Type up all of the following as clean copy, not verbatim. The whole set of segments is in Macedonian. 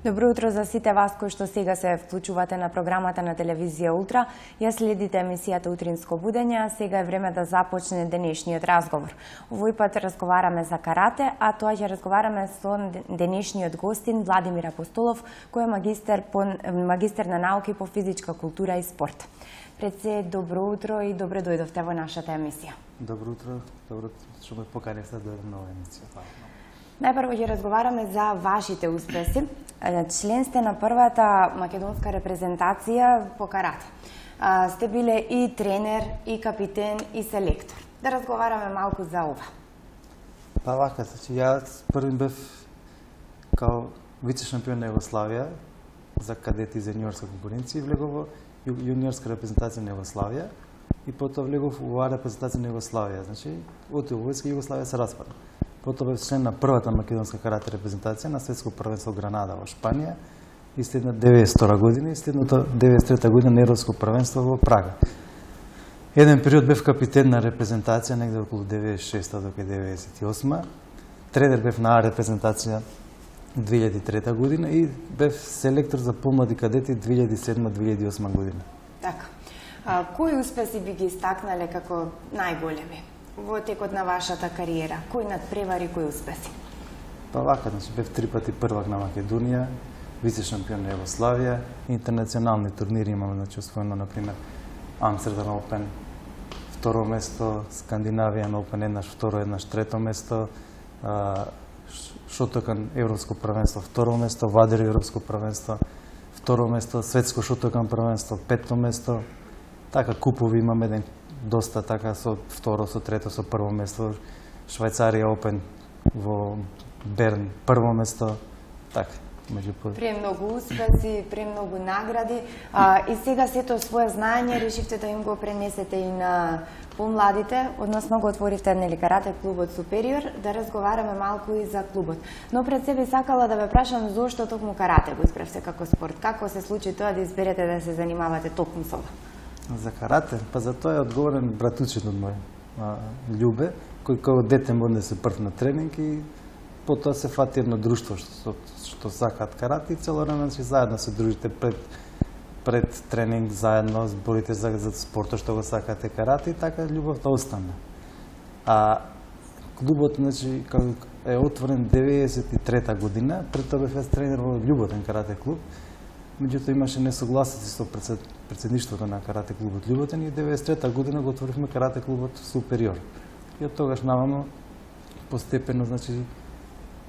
Добро утро за сите вас кои што сега се вклучувате на програмата на телевизија Ултра. Ја следите емисијата Утринско будење, а сега е време да започне денешниот разговор. Овој пат разговараме за карате, а тоа ќе разговараме со денешниот гостин Владимир Апостолов, кој е магистер на науки по физичка култура и спорт. Пред се, добро утро и добре дојдовте во нашата емисија. Добро утро што ме поканивте да дојдем на оваа емисија. Најпрво ќе разговараме за вашите успеси. Член сте на првата македонска репрезентација по карате. Сте биле и тренер, и капитен, и селектор. Да разговараме малку за ова. Па вака, јас први бев као вице шампион на Југославија за кадети и за јуниорска конкуренција и влегов во јуниорска репрезентација на Југославија и потоа влегов во оваа репрезентација на Југославија. Значи, отидов во войска и Југославија се распадна. Потоа бев член на првата македонска карате репрезентација на светско првенство Гранада во Шпанија и следна 92 година и следното 93 година на европско првенство во Прага. Еден период бев капитен на репрезентација негде околу 96 до 98. Тренер бев на репрезентација 2003 година и бев селектор за помлади кадети 2007-2008 година. Така. Кои успеси би ги истакнале како најголеми во текот на вашата кариера? Кои надпревари, кои успеси? Па вака, значи бев 3 пати првак на Македонија, вице шампион на Југославија, интернационални турнири имаме, значи освоено на пример Амстердам Опен, второ место, Скандинавијан Опен, еднаш второ, еднаш трето место, Шотокан европско првенство, второ место, Вадер европско првенство, второ место, светско Шотокан првенство, петто место. Така купови имаме еден доста така со второ, со трето, со прво место, Швајцарија Опен во Берн прво место, така. Премногу успеси, премногу награди и сега сето свое знаење решивте да им го пренесете и на помладите, односно го отворивте карате клубот Супериор, да разговараме малку и за клубот. Но пред себе сакала да ве прашам зошто токму карате го избравте како спорт? Како се случи тоа да изберете да се занимавате токму со тоа? За карате? Па за тоа е одговорен братучет од мој, Љубе, кој како дете може да се прв на тренинг и потоа се фати едно друштво што сакаат карате и цело време заедно се дружите пред тренинг, заедно зборите за спортот што го сакате карате и така љубовта остана. А клубот значи е отворен 93 година, пред тоа бев тренер во Љуботен карате клуб. Меѓутоа имаше несогласици со председништвото на карате клубот Љуботен и 93 година го отворивме карате клубот Супериор. И од тогаш наваму постепено значи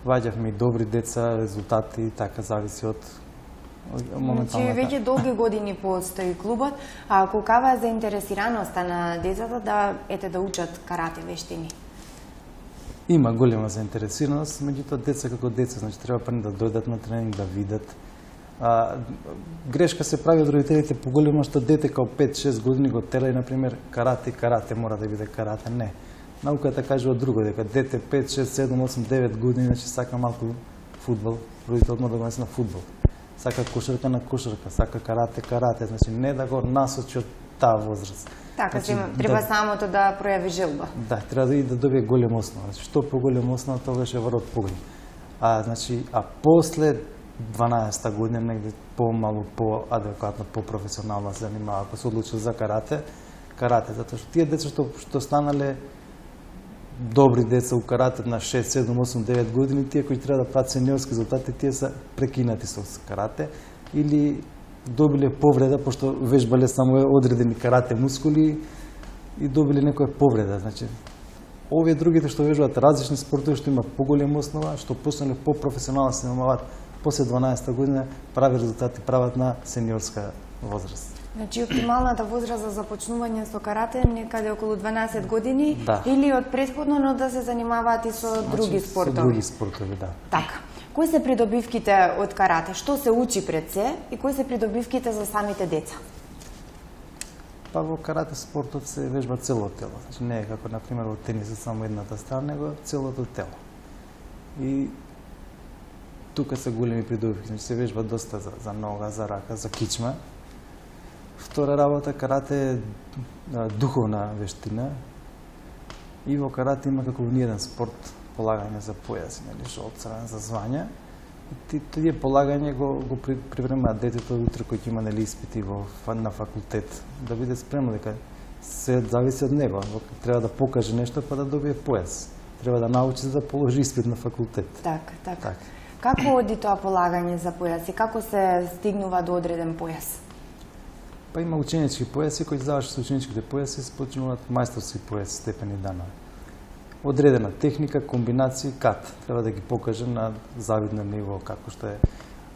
ваѓавме и добри деца, резултати, така зависи од моменталната. Значи веќе долги години постои клубот, а колкава е заинтересираноста на децата да учат карате вештини? Има голема заинтересираност, меѓутоа деца како деца, значи треба прво да дојдат на тренинг, да видат. Грешка се прави од родителите поголемо што дете као 5-6 години го тера на пример карате мора да биде карате, не. Науката кажува друго, дека дете 5, 6, 7, 8, 9 години, значи сака малку фудбал, родителот мора да го несе на фудбал. Сака кошарка на кошарка, сака карате, значи не да го насочи од таа возраст. Така, значи, треба самото да пројави желба. Да, треба да добие голем основа. Значи, што поголем основа, тогаш е врвот поголем. А после 12-та година, негде помалу, поадекватно, по-професионално се занимава, ако се одлучил за карате, затоа што тие деца што станале добри деца у карате на 6, 7, 8, 9 години, тие кои треба да прават сениорски резултати, тие се прекинати со карате или добиле повреда, пошто вежбале само одредени карате мускули и добиле некоја повреда. Значи, овие другите што вежбаат различни спортови, што имаат поголема основа, што постојано по-професионално се занимаваат после 12-та година, прави резултати прават на сениорска возраст. Значи, оптималната возраст за започнување со карате некаде околу 12 години, да. Или од претходно, но да се занимаваат и со други спортови? Со други спортови, да. Така. Кои се придобивките од карате? Што се учи пред се и кои се придобивките за самите деца? Па во карате спортот се вежба целото тело. Значи не е како на пример во тенисот само едната страна, него целото тело. И тука се големи придобивки, значи се вежба доста за нога, за рака, за кичма. Втора работа, карате е духовна вештина и во карате има како ниеден спорт полагање за појаси, нели, што обцран за звања Тие полагање го припремаат детето утре кој ќе има нели испити на факултет, да биде спремно дека се зависи од него. Треба да покаже нешто па да добие појас. Треба да научи за да положи испит на факултет. Така. Како оди тоа полагање за појас и како се стигнува до одреден појас? Па има ученички појаси кои завршат ученичките појаси и се почнуваат мајсторски појаси степени дана. Одредена техника, комбинации, кат. Треба да ги покаже на завидно ниво, како што е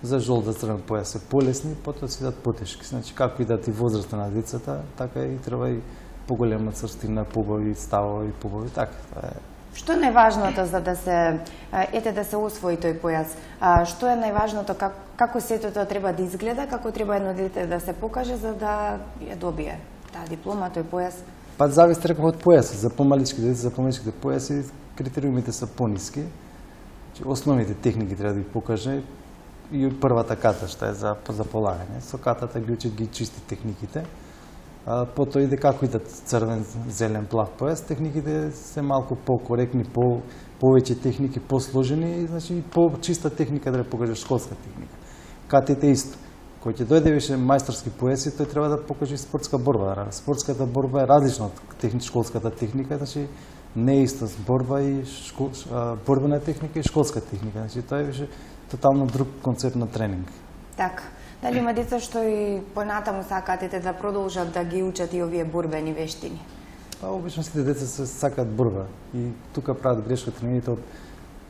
за жолт, за црвен појас е полесни, потоа се дадат потешки. Значи, како и дати возраста на децата, така и треба и поголема црстина, побави ставови, побави, така. Што е најважното за да се освои тој појас? Што е најважното, како сето тоа треба да изгледа, како треба едно дете да се покаже за да ја добие таа диплома, тој појас? Па зависи реков од појаси, за помалички деца, за помаличките појаси критериумите се пониски. Основните техники треба да ги покаже и првата ката што е за полагање. Со катата ги чисти техниките. Потоа иде како идат црвен, зелен, плав појас, техниките се малку покоректни, повеќе техники, посложени и значи по-чиста техника да покажеш школска техника. Катите исто. Кој ќе дојде више мајсторски појаси, тој треба да покаже и спортска борба. Спортската борба е различна од школската техника, значи не е иста борба и борбена техника и школска техника. Значи тоа е више тотално друг концепт на тренинг. Така. Дали има деца што и понатаму сакате да продолжат да ги учат и овие борбени вештини? Па обично сите деца се сакаат борба и тука прават грешка тренерите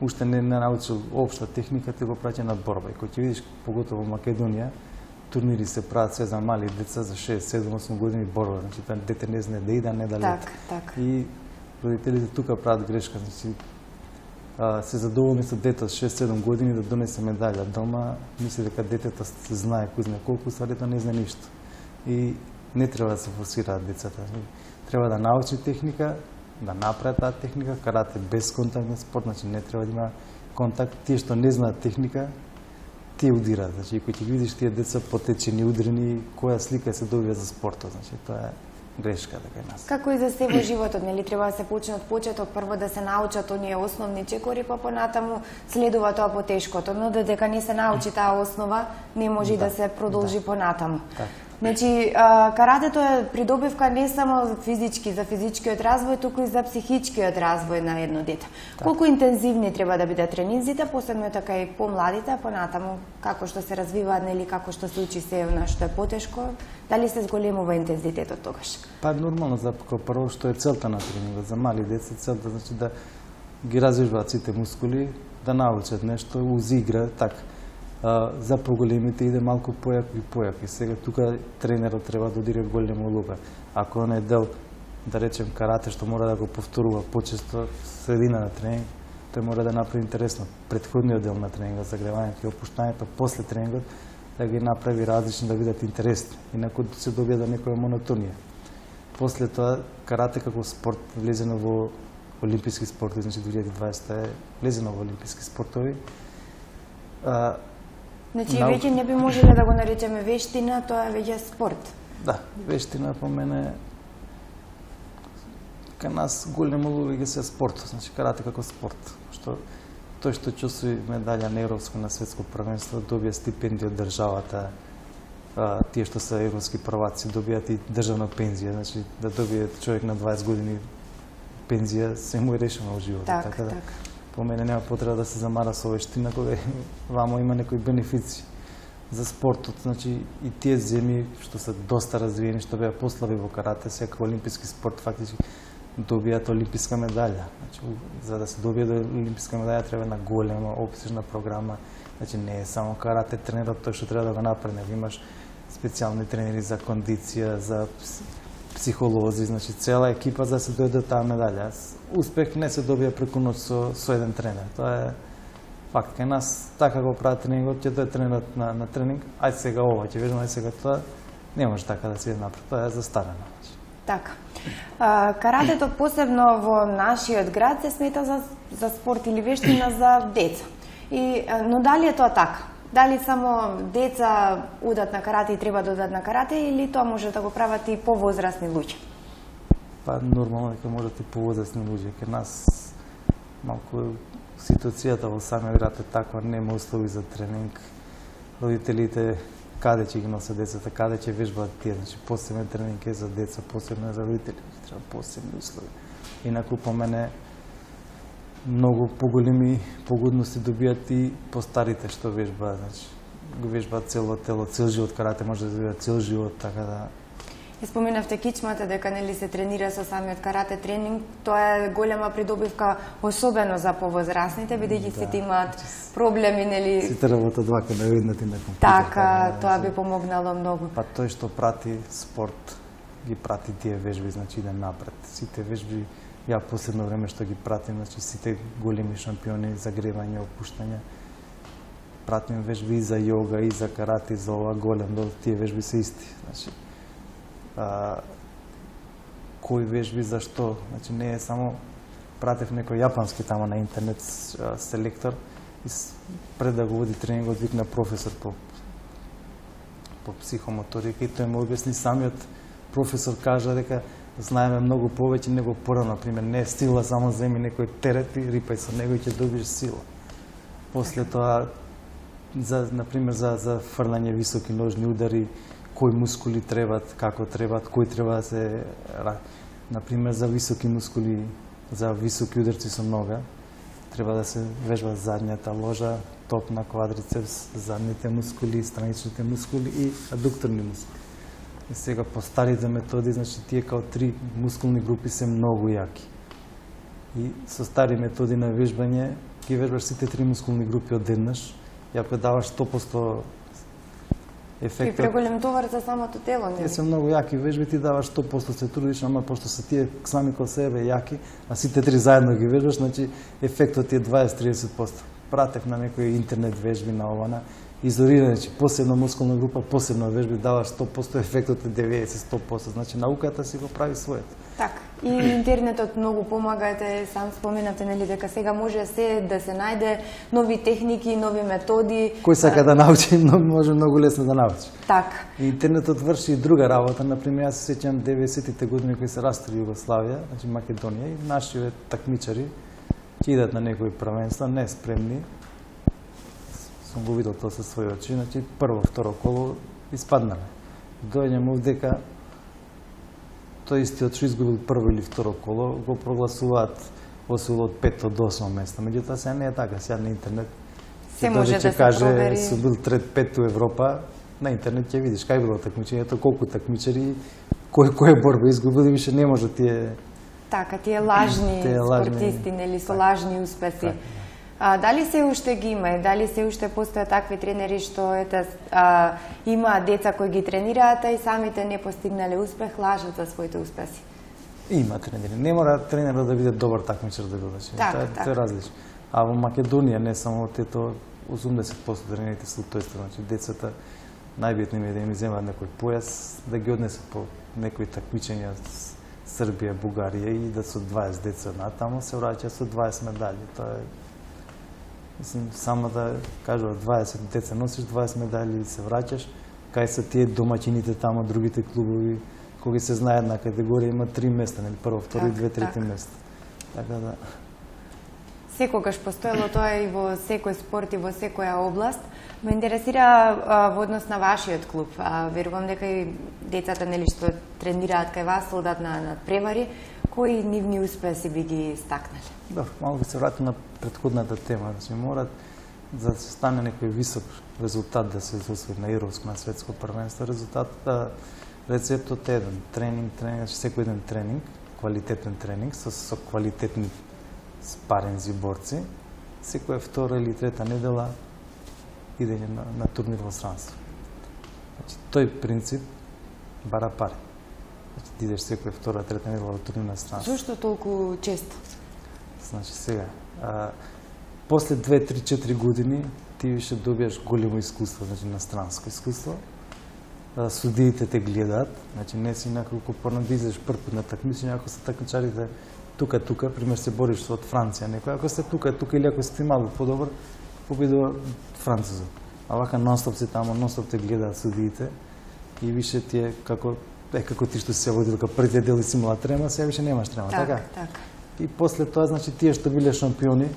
уште не научил општа техника, те го праќа на борба. И кој ќе видиш поготово во Македонија, турнири се прават се за мали деца за 6, 7, 8 години борба. Значи тоа дете не знае да иде, не да лета. Так. И родителите тука прават грешка, значи се задоволни со дете од 6-7 години да донесе медаља дома, мисли дека детето знае кој знае колку, садето не знае ништо. И не треба да се форсираат децата. Треба да научи техника, да направи таа техника, карате без контактен спорт, значи не треба да има контакт. Тие што не знаат техника, тие удираат. Значи, кој ќе видиш тие деца потечени, удрени, која слика се добива за спортот, значи тоа е грешка дека е нас. Како и за се во животот, нели треба да се почне од почеток, прво да се научат оние основни чекори, па понатаму следува тоа потешкото, но додека не се научи таа основа, не може да се продолжи понатаму. Значи, каратето е придобивка не само физички, за физичкиот развој, туку и за психичкиот развој на едно дете. Колку интензивни треба да бидат тренинзите, посебно така и помладите, понатаму како што се развиваат, нели како што се учи се што е потешко, дали се зголемува интензитетот тогаш? Па нормално, прво што е целта на тренингот за мали деца, целта значи да ги развиваат сите мускули, да научат нешто, уз игра, така. За поголемите иде малку појако и појако. Сега тука тренерот треба да одире голема улога. Ако он е дел, да речем карате, што мора да го повторува почесто средина на тренинг, тој мора да направи интересно претходниот дел на тренингот, загревањето и опуштањето после тренингот, да ги направи различни, да бидат интересни. Инаку се добија до некоја монотонија. После тоа карате како спорт влезено во олимписки спортови, значи 2020 е влезено во олимписки спортови. Значи, веќе не би можеле да го наречеме вештина, тоа е веќе спорт. Да, вештина по мене кај нас големо луѓе се спорт, значи карате како спорт. Тој што чосови медаља на европско, на светско првенство, добија стипендија од државата, тие што се европски прваци добијат и државна пензија, значи да добие човек на 20 години пензија, се му е решено во животот. Така да. По мене нема потреба да се замара со вештина, кога вамо има некои бенефици за спортот. Значи и тие земји што се доста развиени, што беа послаби во карате, сега олимписки спорт фактички добијат олимписка медаља. Значи, за да се добие до олимписка медаља треба една голема опсежна програма. Значи не е само карате тренерот тој што треба да го направи, имаш специјални тренери за кондиција, за психолози, значи цела екипа за да се дојде до таа медаља. Успех не се добија преку ноќ со еден тренер. Тоа е факт. Кај нас така го прават тренингот, ќе дојде тренерот на тренинг, ајде сега ова, ќе вежам, ајде сега тоа, не може така да се направи. Тоа е застарено. Така. Каратето посебно во нашиот град се смета за спорт или вештина за деца. Но дали е тоа така? Дали само деца одат на карате и треба да одат на карате или тоа може да го прават и повозрасни луѓе? Па нормално дека можат и повозрасни луѓе. Кај нас малку ситуацијата во самиот град е таква, нема услови за тренинг. Родителите каде ќе ги носат децата, каде ќе вежбаат тие, значи посебен тренинг е за деца, посебно е за родители, треба посебни услови. Инаку по мене многу поголеми погодности добијат и постарите што вежбаат, значи го вежбаат цело тело, цел живот, карате може да добијат цел живот, така да. И споменавте кичмата дека нели се тренира со самиот карате тренинг, тоа е голема придобивка особено за повозрасните, бидејќи сите имаат проблеми, нели? Сите работат вака наведнати на компјутер. Така, тоа би помогнало многу. Па тој што прати спорт, ги прати тие вежби, значи иде напред. Сите вежби, ја последно време што ги пратим, значи сите големи шампиони за гревање, опуштање, пратим вежби и за јога, и за карате, и за ова голем, тие вежби се исти. Значи, кои вежби, зашто? Значи не е само пратев некој јапански тамо на интернет селектор и пред да го води тренингот викна професор по психомоторика и тој му објасни самиот професор кажа дека знаеме многу повеќе него порано, например, не е сила само земи некој терет и рипај со него и ќе добиеш сила. После тоа например за фрлање високи ножни удари, кои мускули требат, како требат, кои треба да се, например, за високи мускули, за високи ударци со нога, треба да се вежба заднијата ложа, топ на квадрицепс, задните мускули, страничните мускули и адукторни мускули. И сега по старите методи, значи тие као 3 мускулни групи се многу јаки. И со стари методи на вежбање, ги вежбаш сите 3 мускулни групи одеднаш, и ако даваш 100% ефектот... И преголем товар за самото тело, нели? Тие се многу јаки вежби, ти даваш 100% се трудиш, ама пошто се тие сами кон себе јаки, а сите 3 заедно ги вежбаш, значи ефектот е 20-30%. Пратев на некои интернет вежби на ована, изолиране, значи посебна мускулна група, посебна вежби, даваш 100%, ефектот е 90-100%, значи науката си го прави своето. Така, и интернетот многу помага, сам споменавте, нели, дека сега може се да се најде нови техники, нови методи. Кој сака да научи, може многу лесно да научи. Така. Интернетот врши и друга работа, например, јас се сеќам 90-тите години кои се растри Југославија, значи Македонија, и нашите такмичари ќе идат на некои првенства, не спремни. Сум го видел тоа со своји очи, значи прво, второ коло испаднале. Дојдем овдека, тој истиот што изгубил прво или второ коло, го прогласуваат освоил од 5 до 8 место. Меѓутоа сега не е така, сега на интернет се може да се провери. Сум бил трет 5 у Европа, на интернет ќе видиш кај било такмичењето, колку такмичари, кој борба изгубил и више не може тие... Така, тие лажни спортисти, нели, со лажни успеси. Дали се уште ги има и дали се уште постојат такви тренери што има деца кои ги тренираат и самите не постигнале успех, лажат за своите успеси? Има тренери. Не мора тренерот да биде добар такмичар да биде. Тоа е различно. А во Македонија не само тето 80% тренерите се тој страна, значи децата најбитно е да им земат некој појас, да ги однесат по некои такмичења Србија, Бугарија и да со 20 деца натаму се враќаат со 20 медали. Тоа е, мислам, само да кажува 20 деца носиш 20 медали и се враќаш, кај се тие домаќините таму, другите клубови, кои се знае една категорија има 3 места, нели, прво, второ и 2-3 места. Така да секогаш постоело тоа и во секој спорт и во секоја област. Ме интересира во однос на вашиот клуб. Верувам дека и децата, нели, што тренираат кај вас, одат на надпревари, кои нивни успеси би ги стакнали? Да, малку се вратим на претходната тема, значи морат за да се стане некој висок резултат да се освои на европско, на светско првенство, рецептот е еден, тренинг, значи секој ден тренинг, квалитетен тренинг со квалитетни спаринзи борци, секоја втора или трета недела идење на турнир во странство. Значи, тој принцип бара пари. Значи, ти идеш секоја втора, трета недела во турнир на странство. Зошто толку често? Значи, сега, после 2-3-4 години ти више добиеш големо искуство, значи на странско искуство. Судиите те гледаат, значи не си неколку порно да излезеш прв пат на такмичење, ако се такмичарите тука, пример се бориш со од Франција некој, ако сте тука или ако сте малку подобар, победува французот. А вака нонстоп се тамо, нонстоп те гледаат судиите и више ти е како ти што се водил дека првиот дел си имала трема, сега више немаш трема, така? Така. И после тоа, значи, тие што биле шампиони,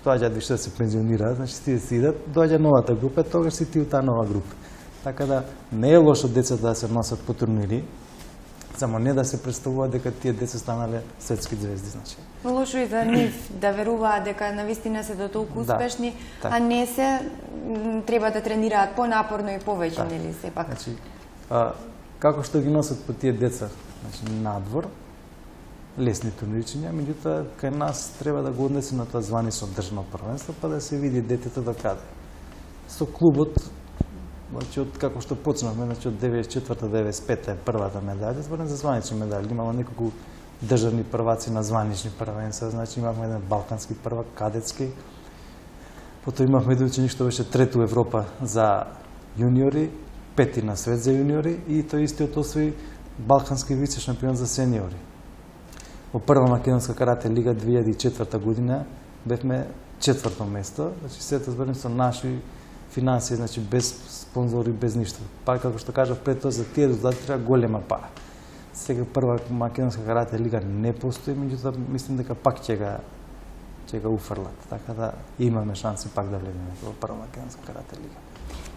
доаѓаат више да се пензионираат, значи тие си идат, доаѓа новата група, тогаш си ти у таа нова група. Така да не е лошо децата да се носат по турнири, само не да се представуваат дека тие деца станале светски звезди, значи. Лошо и за нив да веруваат дека навистина се до толку успешни, а не се треба да тренираат понапорно и повеќе, нели сепак. Значи, како што ги носат по тие деца, значи надвор, лесни турнирчиња, меѓутоа кај нас треба да го однесе на тоа званисно државно првенство, па да се види детето до каде. Со клубот, значи од како што почнавме, значи од 94-95 е првата медалја, зборам за званични медали. Имало неколку државни прваци на званични првенства, значи имавме еден балкански првак, кадетски. Потоа имавме едно ученик што беше трето Европа за јуниори, пети на свет за јуниори и тој истиот освои балкански вице шампион за сениори. Во прва македонска карате лига 2004 година бевме четврто место, значи сето зборам со наши финансии, значи без спонзори, без ништо. Па како што кажав пред тоа, за тие резултати треба голема пара. Сега прва македонска карате лига не постои, меѓутоа мислам дека пак ќе го уфрлат. Така да имаме шанси пак да влеземе во прва македонска карате лига.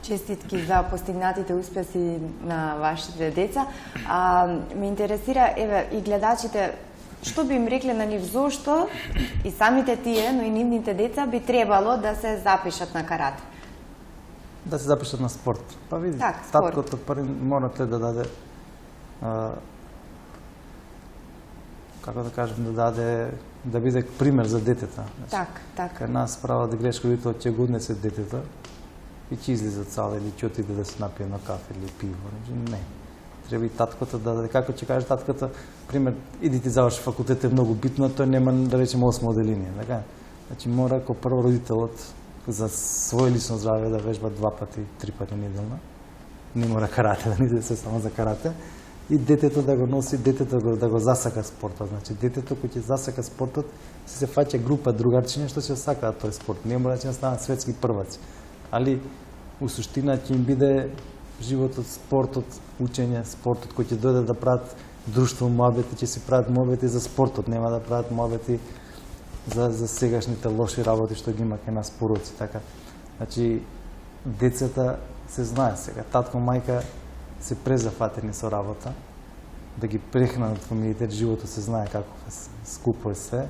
Честитки за постигнатите успеси на вашите деца. Ме интересира, еве, и гледачите, што би им рекле на нив, зошто и самите тие, но и нивните деца би требало да се запишат на карате? Да се запишат на спорт. Па види, таткото први морате да даде, како да кажем, да биде пример за детета. Така. Кај нас право да грешко родител ќе го однесе детето и ќе излиза цала или ќе отиде да се напие на кафе или пиво. Не. Треба и таткото да даде, како ќе каже таткото, пример, иди ти заврши факултет е многу битно, тој нема да речеме 8 оделение, така? Значи мора како прво родителот за своје лично здравје да вежба 2 пати, 3 пати неделно. Не мора карате, да не иде се само за карате. И детето да го носи, детето да го засака спортот. Значи детето кој ќе засака спортот, се фаќа група другарчиња што ќе сакаат тој спорт. Не мора да станат светски прваци. Али у суштина ќе им биде животот, спортот, учење, спортот кој ќе дојде да прават друштво муабети, ќе си прават муабети за спортот, нема да прават муабети за сегашните лоши работи што ги има кај нас пороци, така. Значи децата се знае сега, татко, мајка се презафатени со работа, да ги прехранат фамилиите, животот се знае како скупо е се,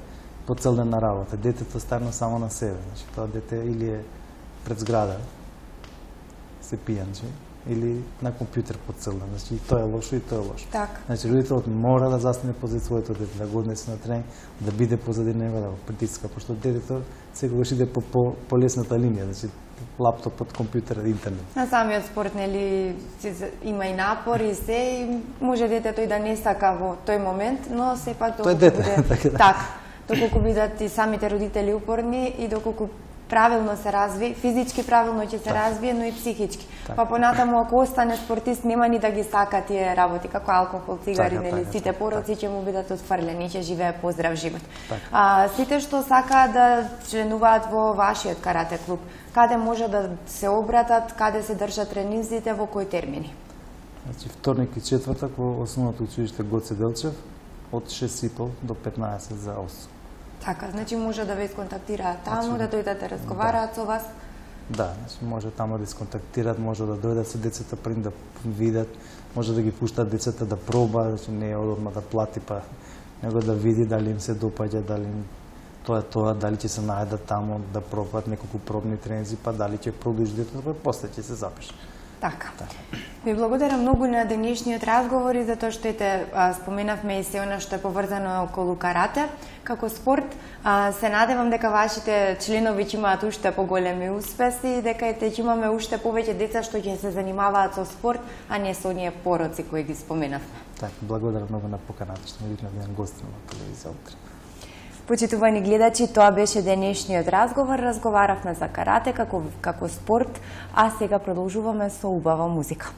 по цел ден на работа. Детето ставно само на себе, значи тоа дете или е пред зграда, се пијанчи, или на компјутер по цел ден. Значи и тоа е лошо, и тоа е лошо. Значи родителот мора да застане позади своето дете, да го однесе на тренинг, да биде позади него, да го притиска, пошто детето секогаш иде по лесната линија, значи лаптопот, компјутер, интернет. На самиот спорт, нели, има и напор и се, и може детето и да не сака во тој момент, но сепак доколку биде доколку бидат и самите родители упорни и доколку правилно се разви, физички правилно ќе се развие, но и психички. Па понатаму ако остане спортист нема ни да ги сака тие работи како алкохол, цигари, нели, сите пороци ќе му бидат отфрлени, ќе живее поздрав живот. Сите што сакаат да членуваат во вашиот карате клуб, каде може да се обратат, каде се држат тренинзите, во кои термини? Значи вторник и четвртак во основното училиште Гоце Делчев од 6:30 до 15 за 8. Така, значи може да ве сконтактираат таму, да дојдат да разговараат со вас? Да, значи може таму да сконтактираат, може да дојдат со децата пред да видат, може да ги пуштат децата да проба, значи не е одма да плати, па него да види дали им се допаѓа, дали им тоа, дали ќе се најдат таму да пробат неколку пробни тренинзи, па дали ќе продолжи детето, па после ќе се запише. Така. Ви благодарам многу на денешниот разговор и за тоа што споменавме и се она што е поврзано околу карате како спорт. Се надевам дека вашите членови ќе имаат уште поголеми успеси и дека ќе имаме уште повеќе деца што ќе се занимаваат со спорт, а не со оние пороци кои ги споменавме. Така, благодарам многу на поканата што ме викна да бидам гост на телевизија утре. Почитувани гледачи, тоа беше денешниот разговор. Разговаравме за карате како спорт, а сега продолжуваме со убава музика.